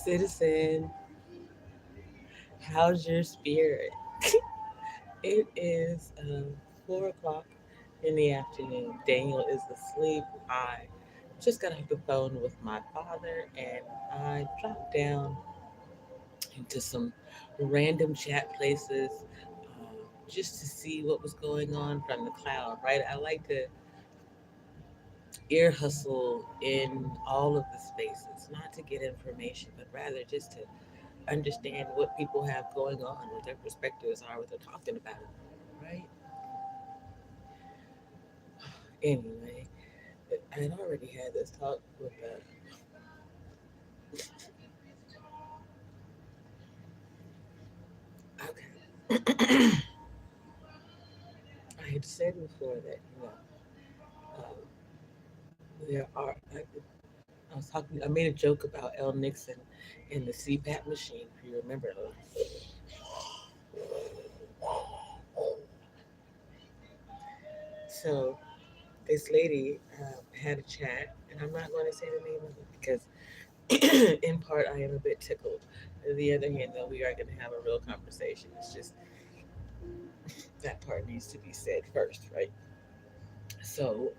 Citizen, how's your spirit? It is 4 o'clock in the afternoon. Daniel is asleep. I just got off the phone with my father and I dropped down into some random chat places just to see what was going on from the cloud, right? I like to ear hustle in all of the spaces, not to get information, but rather just to understand what people have going on, what their perspectives are, what they're talking about, right? Anyway, I had already had this talk with okay. I had said before that um, there are. I was talking. I made a joke about L. Nixon and the CPAP machine. If you remember, so this lady had a chat, and I'm not going to say the name of it because, in part, I am a bit tickled. On the other hand, though, we are going to have a real conversation. It's just that part needs to be said first, right? So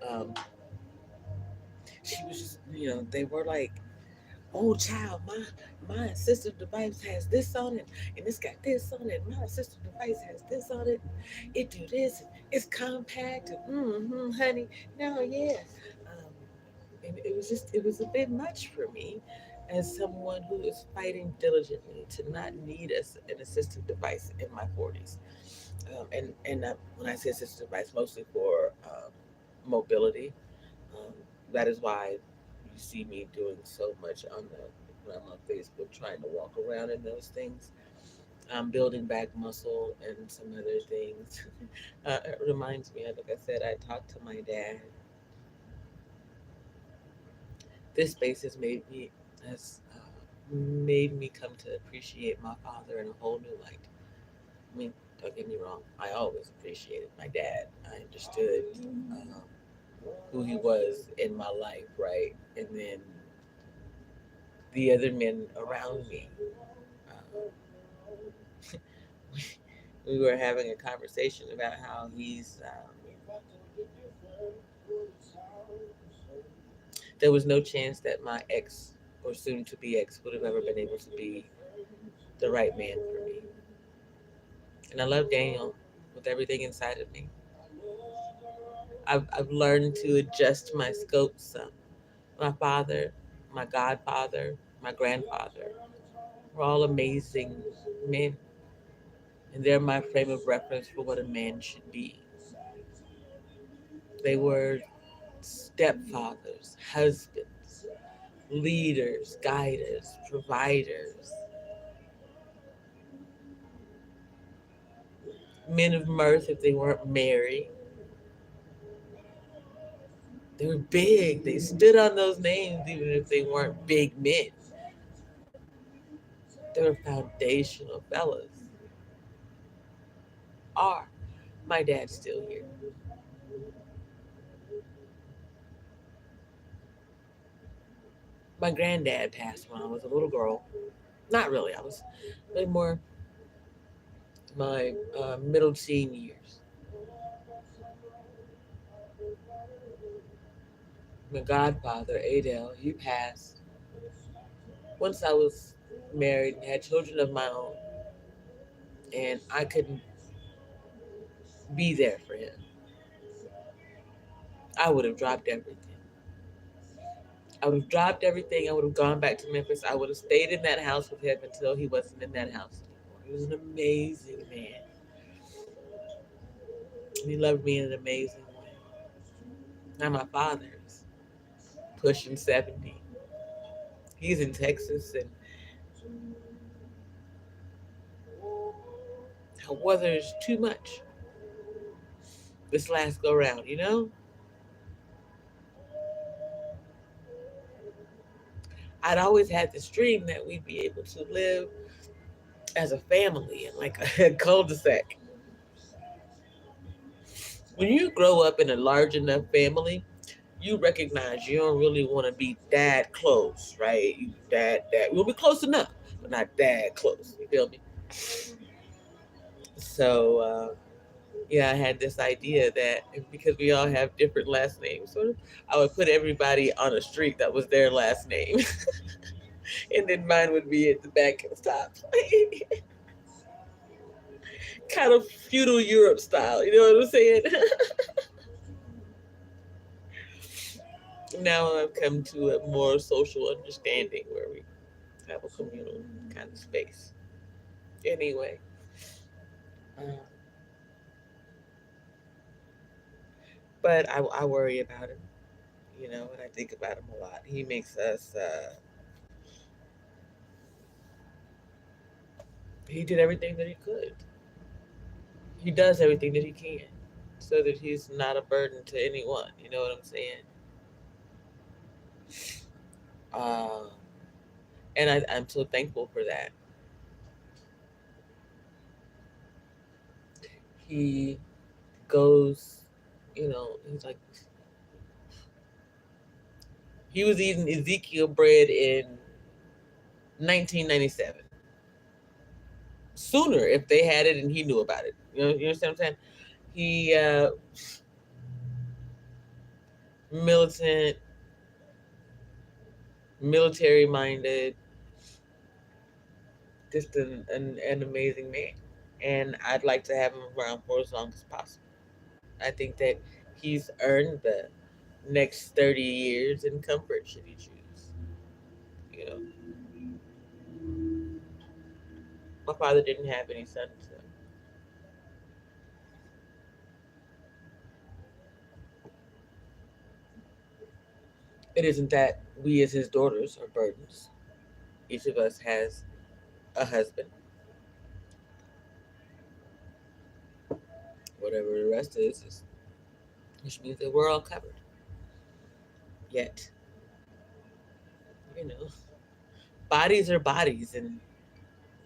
she was just, they were like, "Oh, child, my assistive device has this on it, and it's got this on it. My assistive device has this on it. It do this. It's compact. And, honey, no, yeah." Um, and it was a bit much for me, as someone who is fighting diligently to not need an assistive device in my 40s. And when I say assistive device, mostly for mobility. Um, that is why you see me doing so much when I'm on Facebook, trying to walk around in those things. I'm building back muscle and some other things. It reminds me, like I said, I talked to my dad. This space has made me come to appreciate my father in a whole new light. I mean, don't get me wrong, I always appreciated my dad. I understood um, who he was in my life, right? And then the other men around me. Uh, we were having a conversation about how there was no chance that my ex or soon to be ex would have ever been able to be the right man for me. And I love Daniel with everything inside of me. I've learned to adjust my scope some. My father, my godfather, my grandfather were all amazing men. And they're my frame of reference for what a man should be. They were stepfathers, husbands, leaders, guiders, providers, men of mirth if they weren't married. They were big. They stood on those names even if they weren't big men. They were foundational fellas. Are. My dad's still here. My granddad passed when I was a little girl. Not really. I was really more my middle teen years. My godfather, Adele, he passed once I was married and had children of my own, and I couldn't be there for him. I would have dropped everything. I would have dropped everything. I would have gone back to Memphis. I would have stayed in that house with him until he wasn't in that house anymore. He was an amazing man. And he loved me in an amazing way. Now my father's pushing 70. He's in Texas, and the weather's too much this last go round. I'd always had this dream that we'd be able to live as a family in like a cul-de-sac. When you grow up in a large enough family, you recognize you don't really want to be that close, right? We'll be close enough, but not that close. You feel me? So yeah, I had this idea that because we all have different last names, sort of, I would put everybody on a street that was their last name, and then mine would be at the back and top, kind of feudal Europe style. You know what I'm saying? Now I've come to a more social understanding where we have a communal kind of space. Anyway, um, but I worry about him, and I think about him a lot. He makes us. He did everything that he could. He does everything that he can, so that he's not a burden to anyone. You know what I'm saying? Uh, and I'm so thankful for that. He goes, he's like he was eating Ezekiel bread in 1997. Sooner if they had it and he knew about it. You understand what I'm saying? He militant, military minded, just an amazing man. And I'd like to have him around for as long as possible. I think that he's earned the next 30 years in comfort should he choose. You know, my father didn't have any sons, so it isn't that we as his daughters are burdens. Each of us has a husband, whatever the rest is, which means that we're all covered. Yet, you know, bodies are bodies, and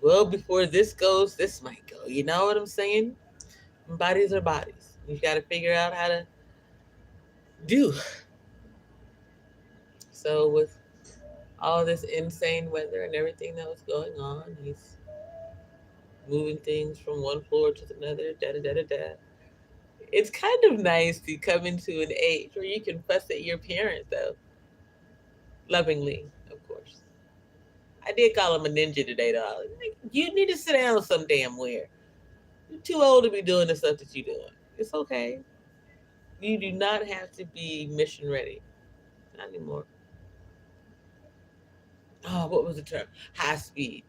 well, before this goes, this might go. You know what I'm saying? Bodies are bodies. You got to figure out how to do. So with all this insane weather and everything that was going on, he's moving things from one floor to another. Da da da da da. It's kind of nice to come into an age where you can fuss at your parents, though, lovingly, of course. I did call him a ninja today, though. Like, you need to sit down some damn where. You're too old to be doing the stuff that you're doing. It's okay. You do not have to be mission ready. Not anymore. Oh, what was the term? High speed.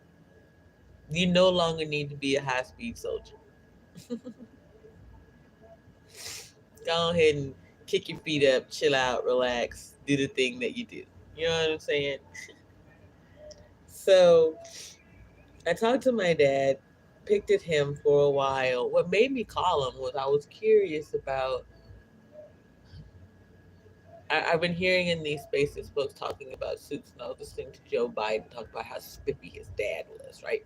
You no longer need to be a high speed soldier. Go ahead and kick your feet up, chill out, relax, do the thing that you do. You know what I'm saying? So I talked to my dad, picked at him for a while. What made me call him was I was curious about. I've been hearing in these spaces folks talking about suits, and I was listening to Joe Biden talk about how spiffy his dad was, right?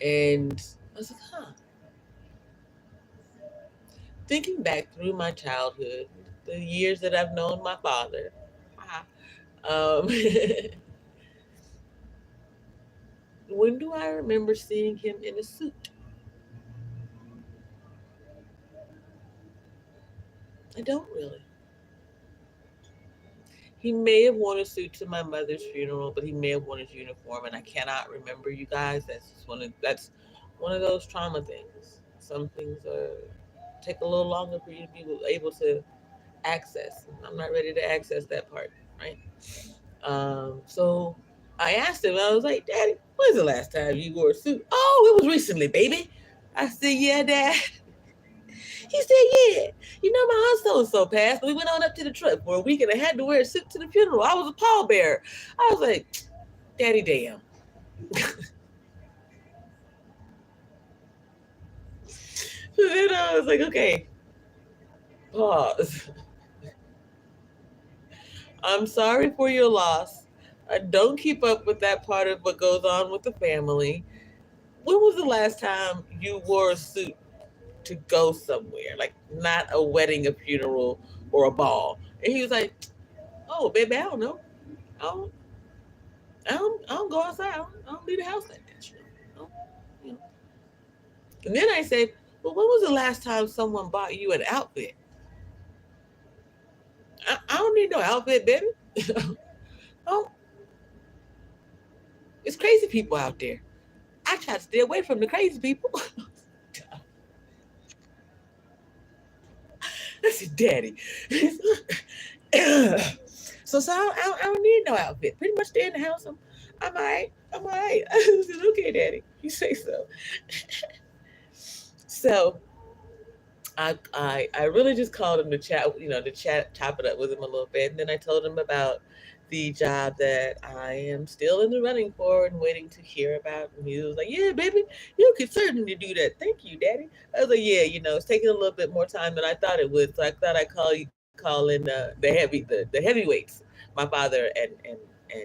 And I was like, huh. Thinking back through my childhood, the years that I've known my father, um, when do I remember seeing him in a suit? I don't really. He may have worn a suit to my mother's funeral, but he may have worn his uniform, and I cannot remember. You guys, that's one of those trauma things. Some things take a little longer for you to be able to access. I'm not ready to access that part, right? So I asked him. I was like, "Daddy, when's the last time you wore a suit?" "Oh, it was recently, baby." I said, "Yeah, Dad." He said, "Yeah. My aunt so and so passed. We went on up to the truck for a week and I had to wear a suit to the funeral. I was a pallbearer." I was like, "Daddy, damn." So then I was like, "Okay, pause. I'm sorry for your loss. I don't keep up with that part of what goes on with the family. When was the last time you wore a suit to go somewhere? Like not a wedding, a funeral, or a ball. And he was like, "Oh, baby, I don't know. I don't, I don't go outside. I don't leave the house like that. You know." And then I said, "Well, when was the last time someone bought you an outfit? I don't need no outfit, baby. Oh, it's crazy people out there. I try to stay away from the crazy people." I said, "Daddy." So I don't need no outfit. Pretty much stay in the house. I'm all right. I'm all right. I said, "Okay, Daddy. You say so." So I really just called him to chat, to chat, top it up with him a little bit. And then I told him about the job that I am still in the running for and waiting to hear about. And he was like, "Yeah, baby, you could certainly do that. Thank you, Daddy." I was like, "Yeah, it's taking a little bit more time than I thought it would. So I thought I'd call in the heavyweights, my father and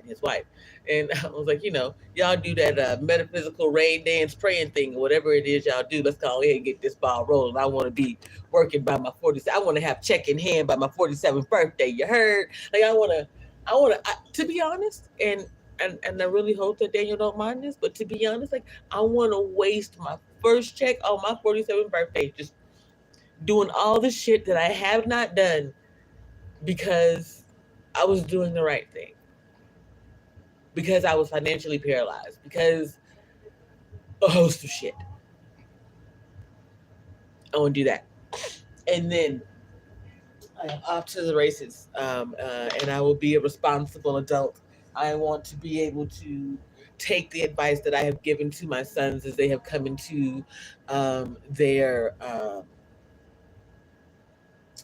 his wife." And I was like, "Y'all do that metaphysical rain dance praying thing or whatever it is y'all do. Let's go ahead and get this ball rolling. I want to be working by my 40s. I want to have check in hand by my 47th birthday. You heard? Like to be honest, and I really hope that Daniel don't mind this, but to be honest, like I want to waste my first check on my 47th birthday just doing all the shit that I have not done because I was doing the right thing, because I was financially paralyzed, because a host of shit. I want to do that, and then I am off to the races, and I will be a responsible adult. I want to be able to take the advice that I have given to my sons as they have come into their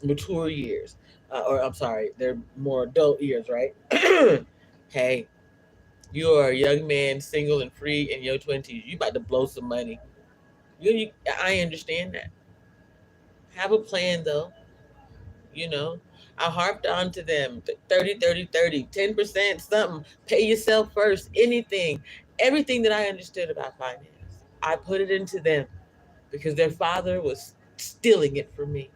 mature years, or I'm sorry, their more adult years, right? Hey, you are a young man, single and free in your 20s. You about to blow some money. You, I understand that. Have a plan though. You know, I harped on to them 30, 30, 30, 10%, something. Pay yourself first, anything, everything that I understood about finance. I put it into them because their father was stealing it from me.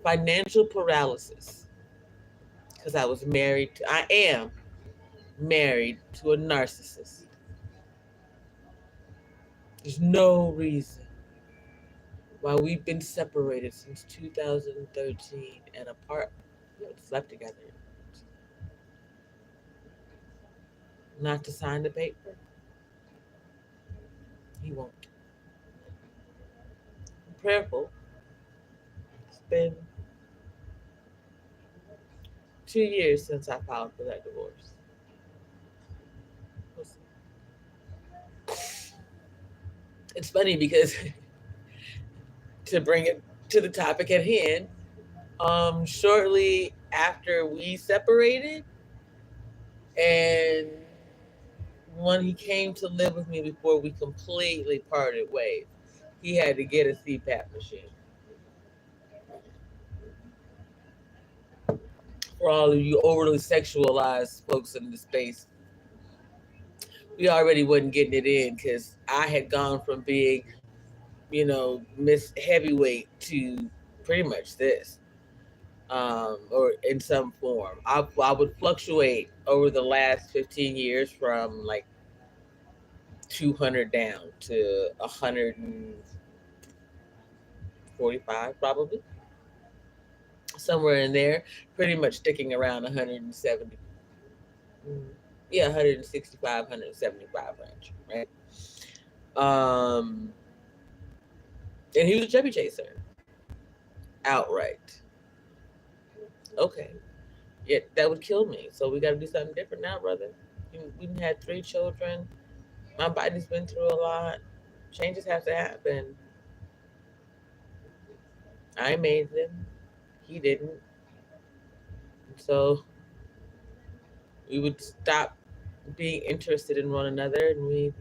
Financial paralysis because I am married to a narcissist. There's no reason why we've been separated since 2013 and apart. We haven't slept together. Not to sign the paper. He won't. I'm prayerful. It's been 2 years since I filed for that divorce. It's funny because to bring it to the topic at hand, shortly after we separated, and when he came to live with me before we completely parted ways, he had to get a CPAP machine. For all of you overly sexualized folks in the space, we already wasn't getting it in because I had gone from being, Miss Heavyweight to pretty much this, or in some form. I would fluctuate over the last 15 years from like 200 down to 145 probably, somewhere in there, pretty much sticking around 170. Yeah, 165, 175 range, right? Um, and he was a chubby chaser, outright. Okay, yeah, that would kill me. So we got to do something different now, brother. We had 3 children. My body's been through a lot. Changes have to happen. I made them. He didn't. So we would stop being interested in one another, and we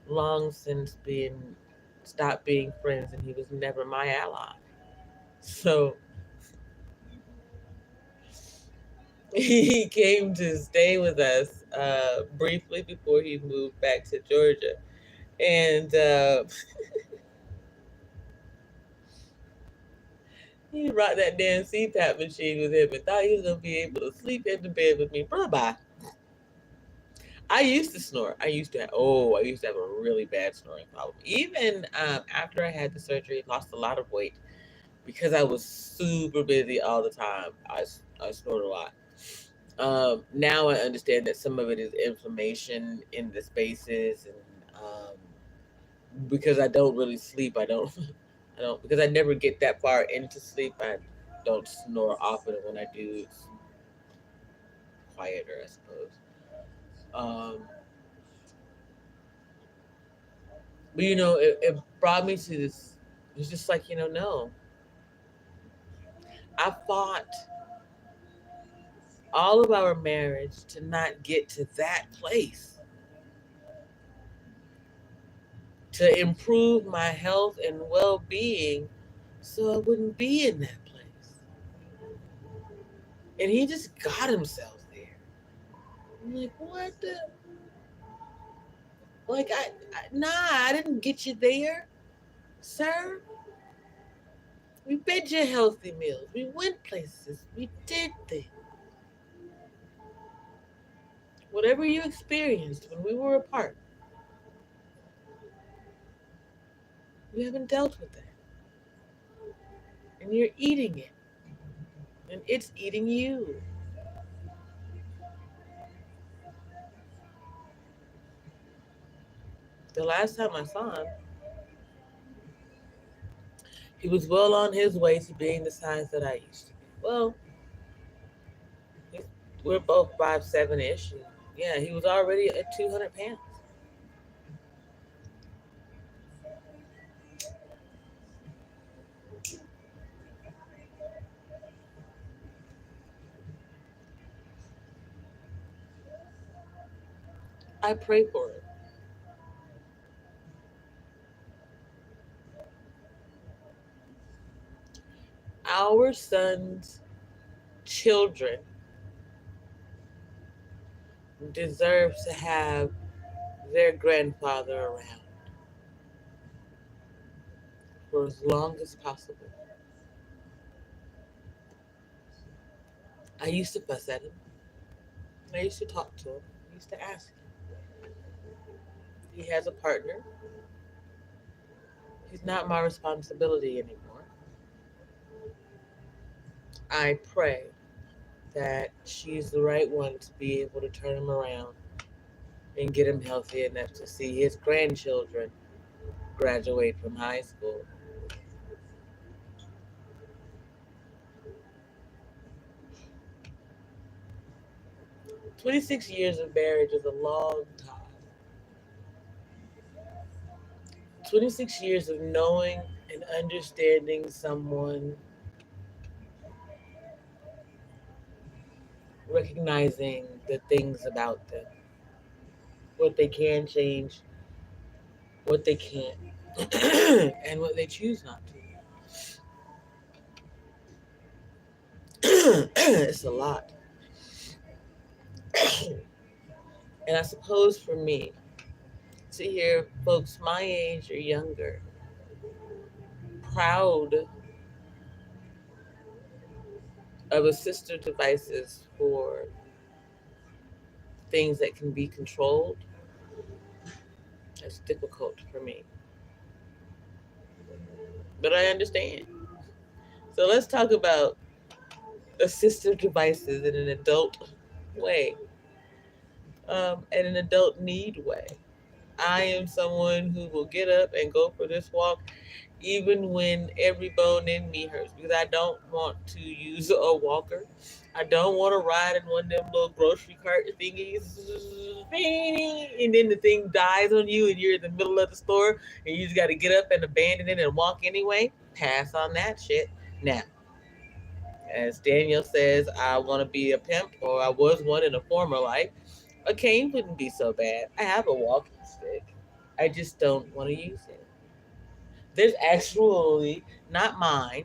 long since been stopped being friends, and he was never my ally. So he came to stay with us briefly before he moved back to Georgia. And He brought that damn CPAP machine with him and thought he was gonna be able to sleep in the bed with me. Bye. I used to snore. I used to have a really bad snoring problem. Even after I had the surgery, lost a lot of weight because I was super busy all the time. I snored a lot. Now I understand that some of it is inflammation in the spaces, and because I don't really sleep, I don't, I don't because I never get that far into sleep. I don't snore often, and when I do, it's quieter, I suppose. Um, but it brought me to this. It's just like no, I fought all of our marriage to not get to that place, to improve my health and well-being, so I wouldn't be in that place. And he just got himself there. I'm like, what the? Like, nah, I didn't get you there, sir. We fed you healthy meals. We went places. We did things. Whatever you experienced when we were apart, you haven't dealt with that. And you're eating it. And it's eating you. The last time I saw him, he was well on his way to being the size that I used to be. Well, he's, we're both 5'7" ish. Yeah, he was already at 200 pounds. I pray for it. Our son's children deserve to have their grandfather around for as long as possible. I used to fuss at him. I used to talk to him. I used to ask him. He has a partner. He's not my responsibility anymore. I pray that she's the right one to be able to turn him around and get him healthy enough to see his grandchildren graduate from high school. 26 years of marriage is a long time. 26 years of knowing and understanding someone, recognizing the things about them, what they can change, what they can't, and what they choose not to. It's a lot. And I suppose for me, to hear folks my age or younger proud of assistive devices for things that can be controlled, that's difficult for me. But I understand. So let's talk about assistive devices in an adult way, in an adult need way. I am someone who will get up and go for this walk even when every bone in me hurts because I don't want to use a walker. I don't want to ride in one of them little grocery cart thingies. And then the thing dies on you and you're in the middle of the store and you just got to get up and abandon it and walk anyway. Pass on that shit. Now, as Daniel says, I want to be a pimp, or I was one in a former life. A cane wouldn't be so bad. I have a walking stick. I just don't want to use it. There's actually, not mine,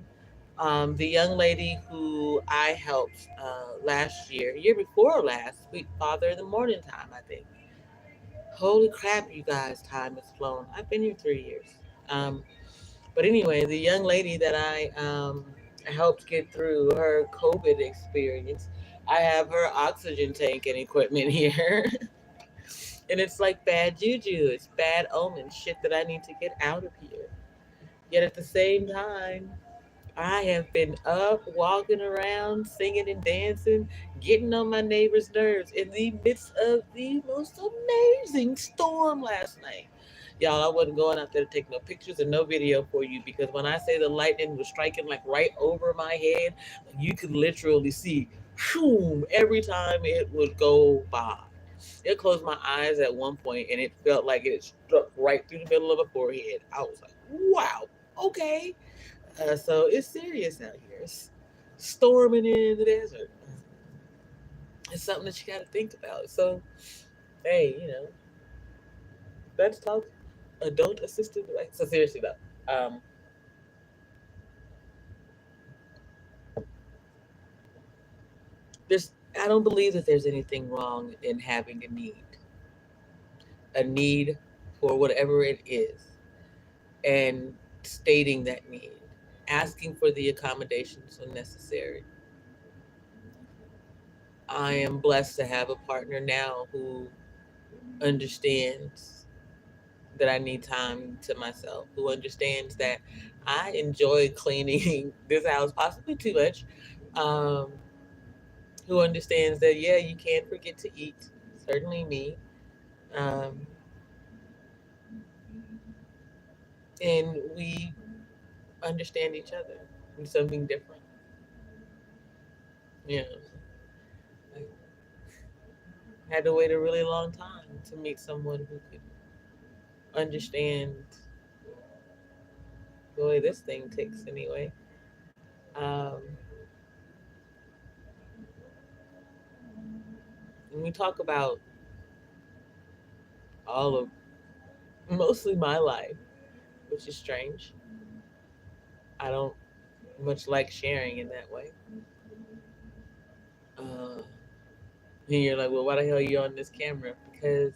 the young lady who I helped last year before last, Sweet Father in the Morning Time, I think. Holy crap, you guys, time has flown. I've been here 3 years. But anyway, the young lady that I helped get through her COVID experience. I have her oxygen tank and equipment here. And it's like bad juju. It's bad omen shit that I need to get out of here. Yet at the same time, I have been up, walking around, singing and dancing, getting on my neighbor's nerves in the midst of the most amazing storm last night. Y'all, I wasn't going out there to take no pictures and no video for you because when I say the lightning was striking like right over my head, you could literally see, shoom, every time it would go by. It closed my eyes at one point and it felt like it struck right through the middle of my forehead. I was like, wow, okay. So it's serious out here. It's storming in the desert. It's something that you got to think about. So, hey, let's talk adult assisted device. So seriously though, there's I don't believe that there's anything wrong in having a need for whatever it is, and stating that need, asking for the accommodations when necessary. I am blessed to have a partner now who understands that I need time to myself, who understands that I enjoy cleaning this house possibly too much, um, who understands that, yeah, you can forget to eat, certainly me, um, and we understand each other in something different. You know, I had to wait a really long time to meet someone who could understand the way this thing ticks anyway. Um, and we talk about all of mostly my life, which is strange. I don't much like sharing in that way. Uh, and you're like, well, why the hell are you on this camera? Because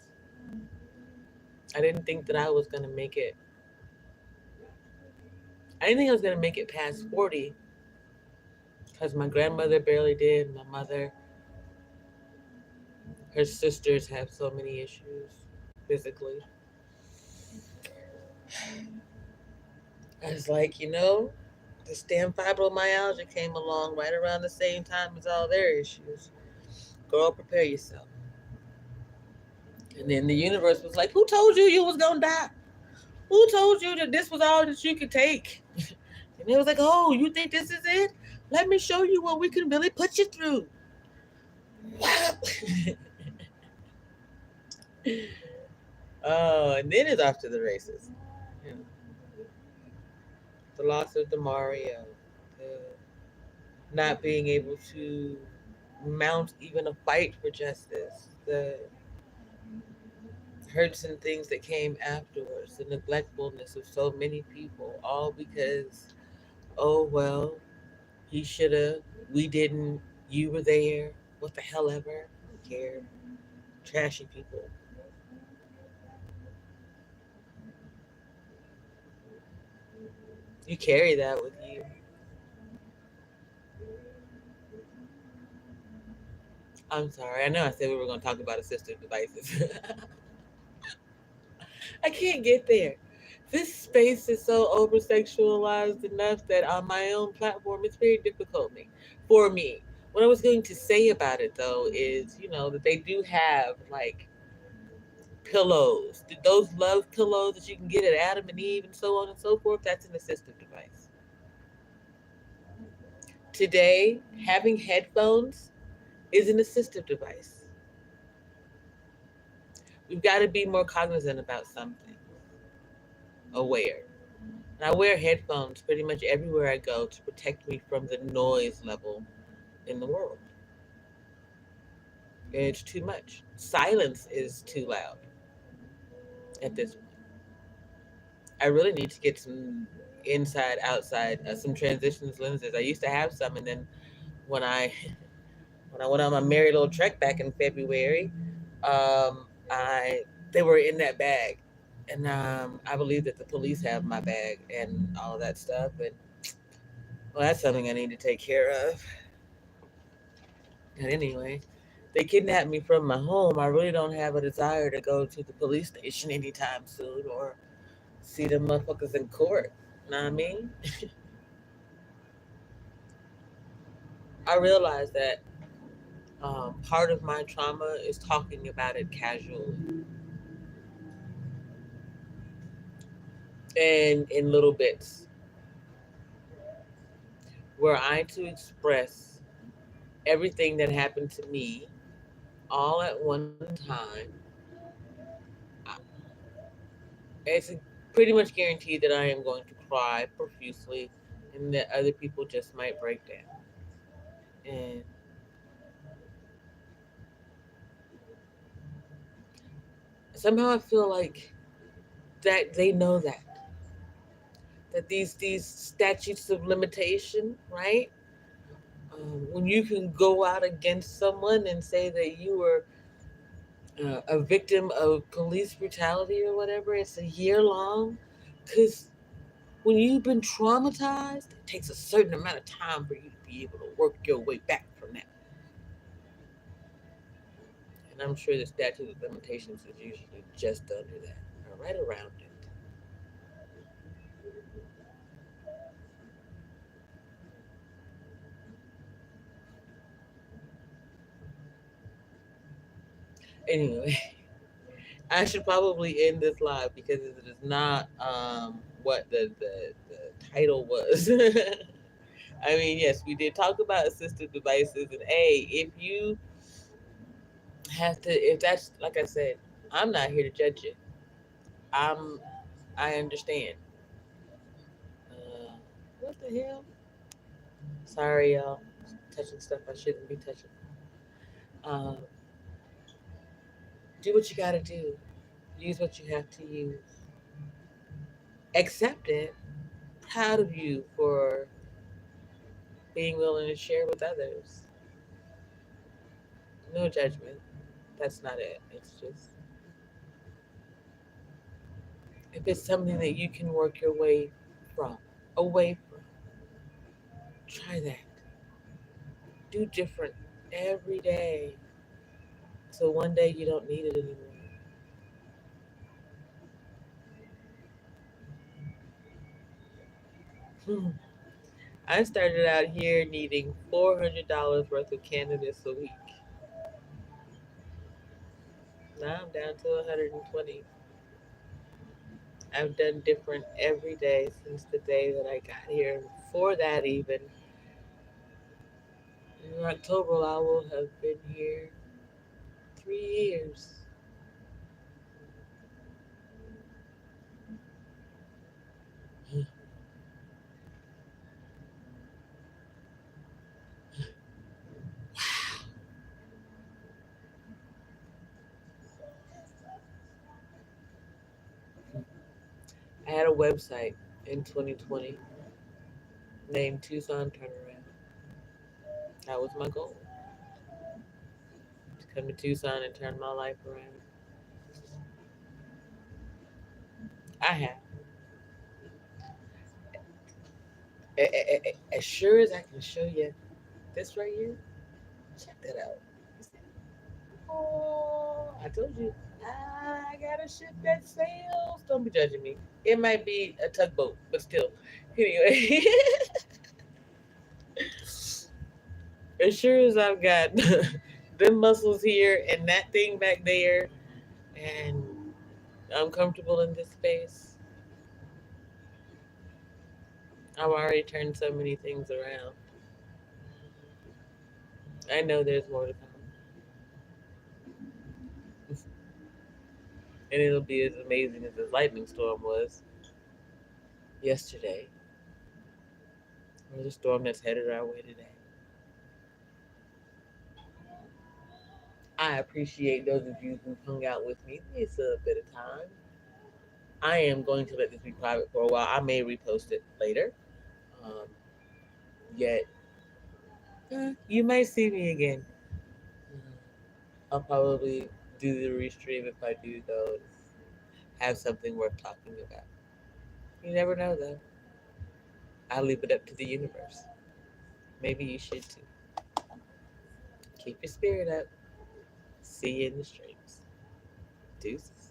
I didn't think that I was gonna make it. I didn't think I was gonna make it past 40, because my grandmother barely did. My mother, her sisters have so many issues physically. I was like, this damn fibromyalgia came along right around the same time as all their issues. Girl, prepare yourself. And then the universe was like, who told you you was gonna die? Who told you that this was all that you could take? And it was like, oh, you think this is it? Let me show you what we can really put you through. Oh, and then it's off to the races. You know, the loss of Demario, the not being able to mount even a fight for justice, the hurts and things that came afterwards, the neglectfulness of so many people, all because, oh, well, he should have, we didn't, you were there, what the hell ever, who cared? Trashy people. You carry that with you. I'm sorry. I know I said we were going to talk about assistive devices. I can't get there. This space is so over sexualized enough that on my own platform, it's very difficult for me. What I was going to say about it though is, that they do have like pillows. Those love pillows that you can get at Adam and Eve and so on and so forth, that's an assistive device. Today, having headphones is an assistive device. We've got to be more cognizant about something, aware. And I wear headphones pretty much everywhere I go to protect me from the noise level in the world. It's too much. Silence is too loud at this point. I really need to get some inside, outside, some transitions lenses. I used to have some, and then when I when I went on my merry little trek back in February, I they were in that bag, and I believe that the police have my bag and all of that stuff. And Well, that's something I need to take care of. And anyway, they kidnapped me from my home. I really don't have a desire to go to the police station anytime soon or see them motherfuckers in court. Know what I mean? I realize that part of my trauma is talking about it casually and in little bits. Were I to express everything that happened to me all at one time, it's pretty much guaranteed that I am going to cry profusely and that other people just might break down. And somehow I feel like that they know that these statutes of limitation, right? When you can go out against someone and say that you were a victim of police brutality or whatever, it's a year long. Because when you've been traumatized, it takes a certain amount of time for you to be able to work your way back from that. And I'm sure the statute of limitations is usually just under that, or right around it. Anyway, I should probably end this live because it is not what the title was. I mean, yes, we did talk about assistive devices, and if you have to, if that's like I said, I'm not here to judge you. I'm, I understand. Uh, what the hell? Sorry, y'all. Touching stuff I shouldn't be touching. Um, do what you gotta do. Use what you have to use. Accept it. Proud of you for being willing to share with others. No judgment. That's not it. It's just if it's something that you can work your way from, away from, try that. Do different every day. So one day you don't need it anymore. Hmm. I started out here needing $400 worth of cannabis a week. Now I'm down to 120. I've done different every day since the day that I got here. Before that, even in October, I will have been here 3 years. I had a website in 2020 named Tucson Turnaround. That was my goal to come to Tucson and turn my life around. I have. As sure as I can show you this right here, check that out. Oh, I told you. I got a ship that sails. Don't be judging me. It might be a tugboat, but still. Anyway, as sure as I've got them muscles here and that thing back there, and I'm comfortable in this space, I've already turned so many things around. I know there's more to come, and it'll be as amazing as this lightning storm was yesterday, or the storm that's headed our way today. I appreciate those of you who hung out with me. It's a bit of time. I am going to let this be private for a while. I may repost it later. Um, yet, you might see me again. I'll probably do the restream if I do, though. Have something worth talking about. You never know, though. I leave it up to the universe. Maybe you should too. Keep your spirit up. See you in the streams. Deuces.